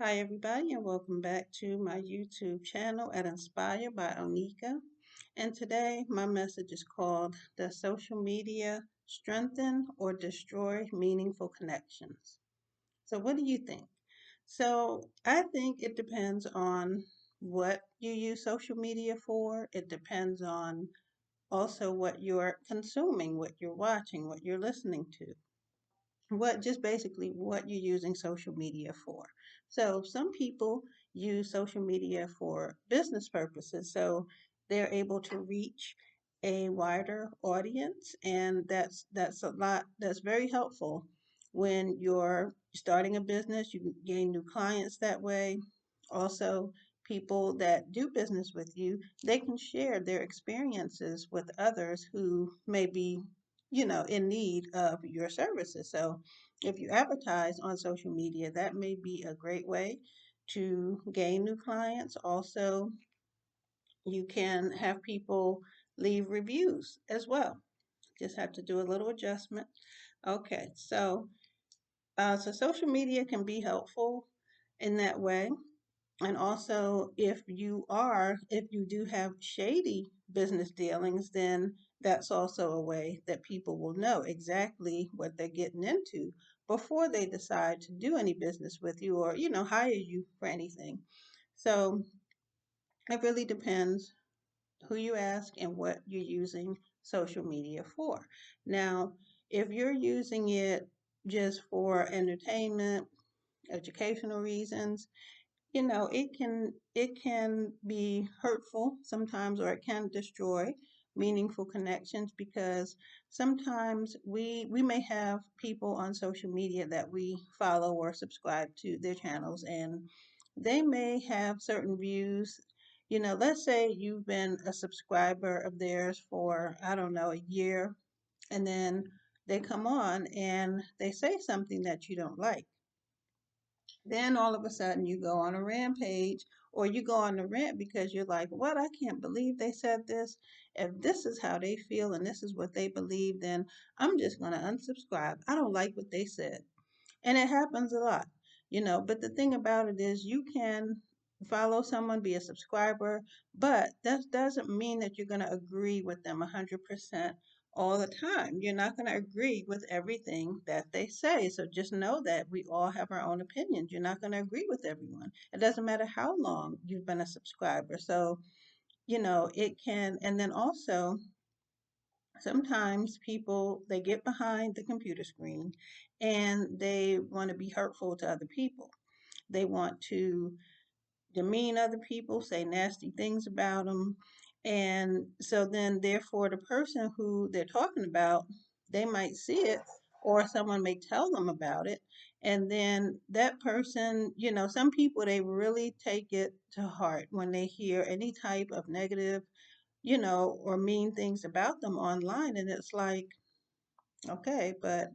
Hi, everybody, and welcome back to my YouTube channel at Inspire by Onika. And today, my message is called Does Social Media Strengthen or Destroy Meaningful Connections? So, what do you think? So, I think it depends on what you use social media for. It depends on also what you're consuming, what you're watching, what you're listening to, what just basically what you're using social media for. So some people use social media for business purposes, so they're able to reach a wider audience, and that's a lot that's very helpful when you're starting a business. You gain new clients that way. Also, people that do business with you, they can share their experiences with others who may be in need of your services. So if you advertise on social media, that may be a great way to gain new clients. Also, you can have people leave reviews as well. Just have to do a little adjustment. Okay, so social media can be helpful in that way. And also, if you do have shady business dealings, then that's also a way that people will know exactly what they're getting into before they decide to do any business with you or, hire you for anything. So it really depends who you ask and what you're using social media for. Now, if you're using it just for entertainment, educational reasons, it can be hurtful sometimes, or it can destroy meaningful connections, because sometimes we may have people on social media that we follow or subscribe to their channels, and they may have certain views. Let's say you've been a subscriber of theirs for, I don't know, a year, and then they come on and they say something that you don't like. Then all of a sudden you go on a rampage, or you go on a rant because you're like, what? I can't believe they said this. If this is how they feel and this is what they believe, then I'm just going to unsubscribe. I don't like what they said. And it happens a lot, but the thing about it is you can follow someone, be a subscriber, but that doesn't mean that you're going to agree with them 100% all the time. You're not going to agree with everything that they say. So just know that we all have our own opinions. You're not going to agree with everyone. It doesn't matter how long you've been a subscriber. So, it can, and then also, sometimes people, they get behind the computer screen and they want to be hurtful to other people. They want to demean other people, say nasty things about them. And so then, therefore, the person who they're talking about, they might see it, or someone may tell them about it. And then that person, some people, they really take it to heart when they hear any type of negative, or mean things about them online. And it's like, okay, but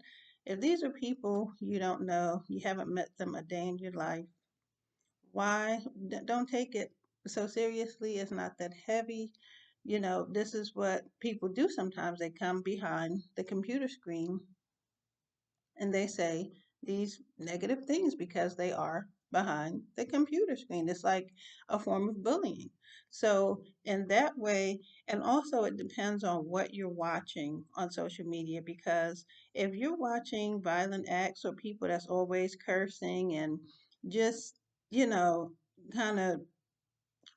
if these are people you don't know, you haven't met them a day in your life, why? Don't take it so seriously. It's not that heavy. This is what people do sometimes. They come behind the computer screen and they say these negative things because they are behind the computer screen. It's like a form of bullying. So, in that way, and also it depends on what you're watching on social media, because if you're watching violent acts or people that's always cursing and just, you know, kind of,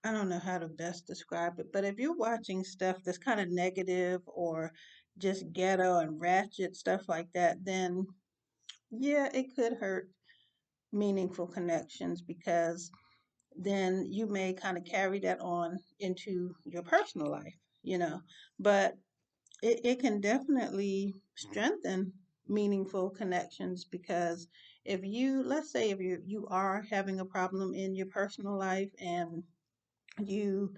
I don't know how to best describe it, but if you're watching stuff that's kind of negative or just ghetto and ratchet stuff like that, then yeah, it could hurt meaningful connections, because then you may kind of carry that on into your personal life, you know. But it can definitely strengthen meaningful connections, because let's say if you are having a problem in your personal life, and you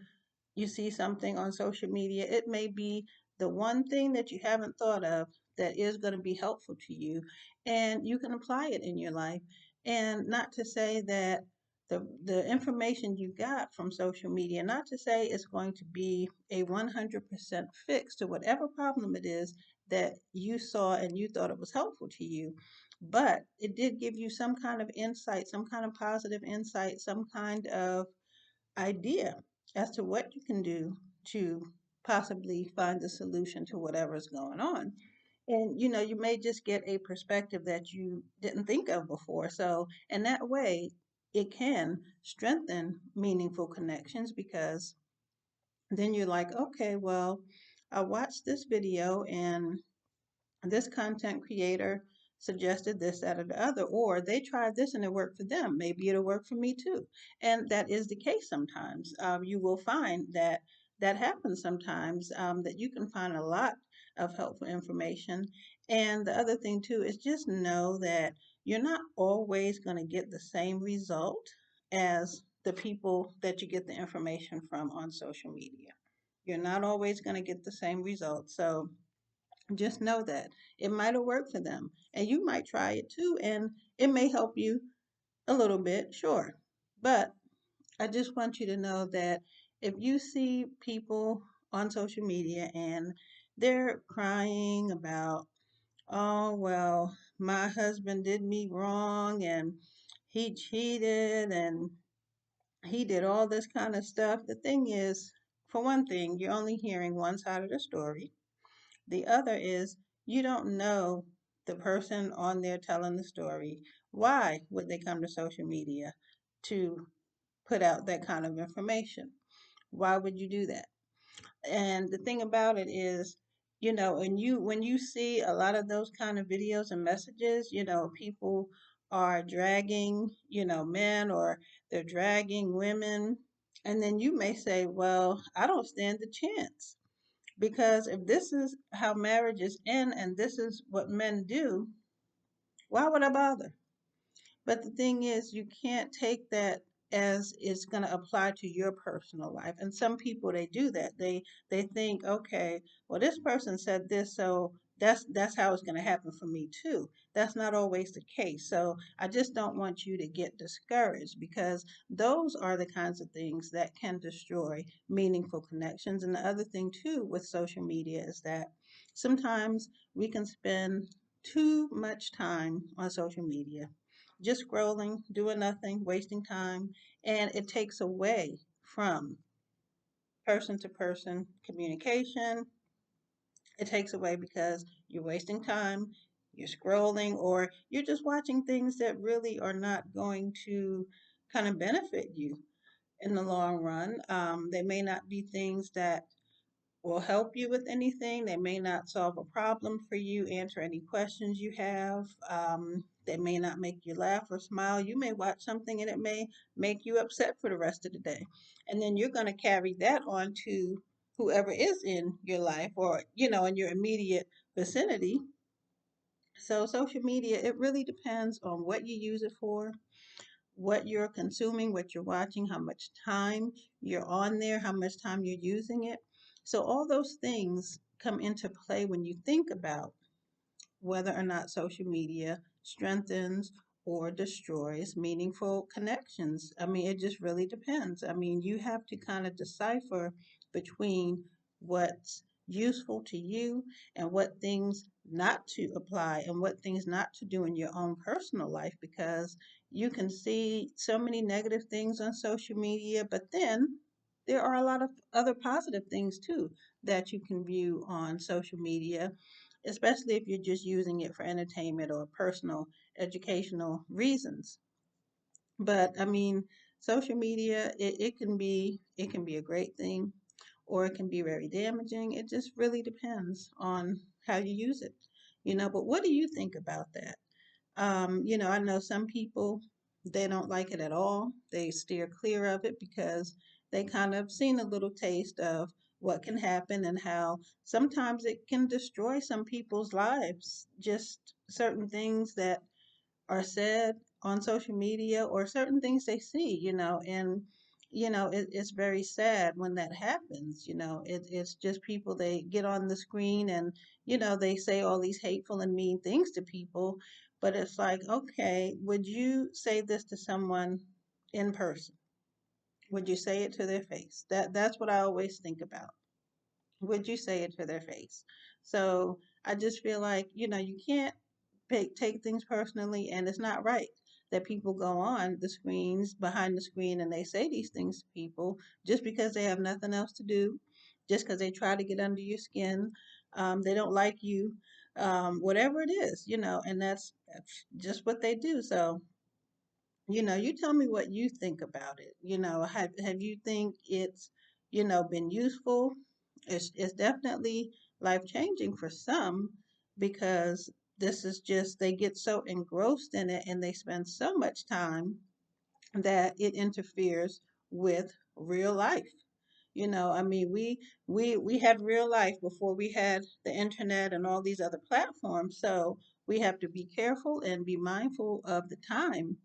you see something on social media, it may be the one thing that you haven't thought of that is going to be helpful to you, and you can apply it in your life. And not to say that the information you got from social media, not to say it's going to be a 100% fix to whatever problem it is that you saw and you thought it was helpful to you. But it did give you some kind of insight, some kind of positive insight, some kind of idea as to what you can do to possibly find a solution to whatever's going on. And you may just get a perspective that you didn't think of before. So, in that way, it can strengthen meaningful connections because then you're like, okay, well, I watched this video and this content creator suggested this, that, or the other, or they tried this and it worked for them. Maybe it'll work for me too. And that is the case sometimes. You will find that that happens sometimes, that you can find a lot of helpful information. And the other thing too is just know that you're not always going to get the same result as the people that you get the information from on social media. You're not always going to get the same result. So, just know that it might have worked for them and you might try it too, and it may help you a little bit, sure. But I just want you to know that if you see people on social media and they're crying about, oh, well, my husband did me wrong and he cheated and he did all this kind of stuff, the thing is, for one thing, you're only hearing one side of the story. The other is you don't know the person on there telling the story. Why would they come to social media to put out that kind of information? Why would you do that? And the thing about it is, and when you see a lot of those kind of videos and messages, people are dragging, men, or they're dragging women, and then you may say, well, I don't stand a chance because if this is how marriages end and this is what men do, why would I bother? But the thing is, you can't take that as it's going to apply to your personal life. And some people they do that. They think, okay, well this person said this, so that's how it's going to happen for me too. That's not always the case. So I just don't want you to get discouraged because those are the kinds of things that can destroy meaningful connections. And the other thing too with social media is that sometimes we can spend too much time on social media just scrolling, doing nothing, wasting time, and it takes away from person to person communication. It takes away because you're wasting time, you're scrolling, or you're just watching things that really are not going to kind of benefit you in the long run. They may not be things that will help you with anything. They may not solve a problem for you, answer any questions you have. They may not make you laugh or smile. You may watch something and it may make you upset for the rest of the day. And then you're going to carry that on to whoever is in your life or, in your immediate vicinity. So, social media, it really depends on what you use it for, what you're consuming, what you're watching, how much time you're on there, how much time you're using it. So, all those things come into play when you think about whether or not social media strengthens or destroys meaningful connections. I mean, it just really depends. I mean, you have to kind of decipher between what's useful to you and what things not to apply and what things not to do in your own personal life because you can see so many negative things on social media, but then there are a lot of other positive things too that you can view on social media, especially if you're just using it for entertainment or personal educational reasons. But I mean, social media, it can be a great thing or it can be very damaging. It just really depends on how you use it. But what do you think about that? I know some people they don't like it at all. They steer clear of it because they kind of seen a little taste of what can happen and how sometimes it can destroy some people's lives. Just certain things that are said on social media or certain things they see, and it's very sad when that happens. It's just people they get on the screen and they say all these hateful and mean things to people, but it's like, okay, would you say this to someone in person? Would you say it to their face? That's what I always think about. Would you say it to their face? So I just feel like, you can't take things personally, and it's not right that people go on the screens, behind the screen, and they say these things to people just because they have nothing else to do, just because they try to get under your skin. They don't like you, whatever it is, and that's just what they do. So, you tell me what you think about it. Have you think it's, been useful? It's definitely life changing for some, because this is just, they get so engrossed in it and they spend so much time that it interferes with real life. I mean, we had real life before we had the internet and all these other platforms. So we have to be careful and be mindful of the time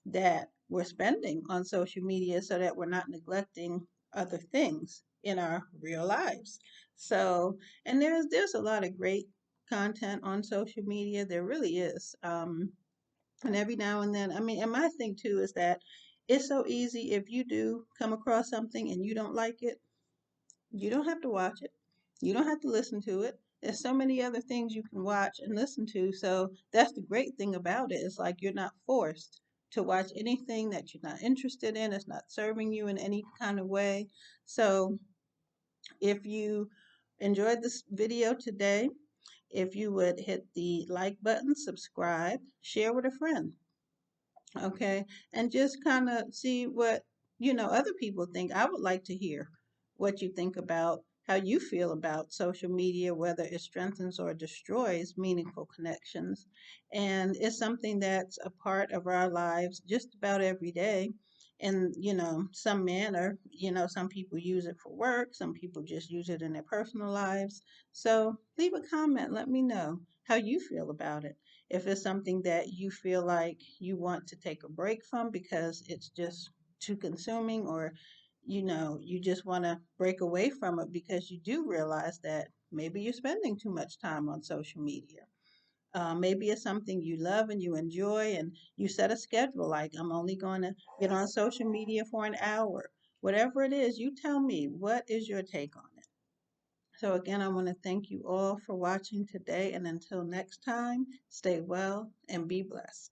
that we're spending on social media, so that we're not neglecting other things in our real lives. So, and there's a lot of great content on social media. There really is. And every now and then, I mean, and my thing too is that it's so easy. If you do come across something and you don't like it, you don't have to watch it. You don't have to listen to it. There's so many other things you can watch and listen to. So that's the great thing about it. It's like you're not forced to watch anything that you're not interested in. It's not serving you in any kind of way. So if you enjoyed this video today, if you would hit the like button, subscribe, share with a friend, okay, and just kind of see what other people think. I would like to hear what you think about how you feel about social media, whether it strengthens or destroys meaningful connections. And it's something that's a part of our lives just about every day in some manner. Some people use it for work, some people just use it in their personal lives. So leave a comment, let me know how you feel about it. If it's something that you feel like you want to take a break from because it's just too consuming, or you just want to break away from it because you do realize that maybe you're spending too much time on social media. Maybe it's something you love and you enjoy, and you set a schedule like, I'm only going to get on social media for an hour. Whatever it is, you tell me, what is your take on it? So, again, I want to thank you all for watching today. And until next time, stay well and be blessed.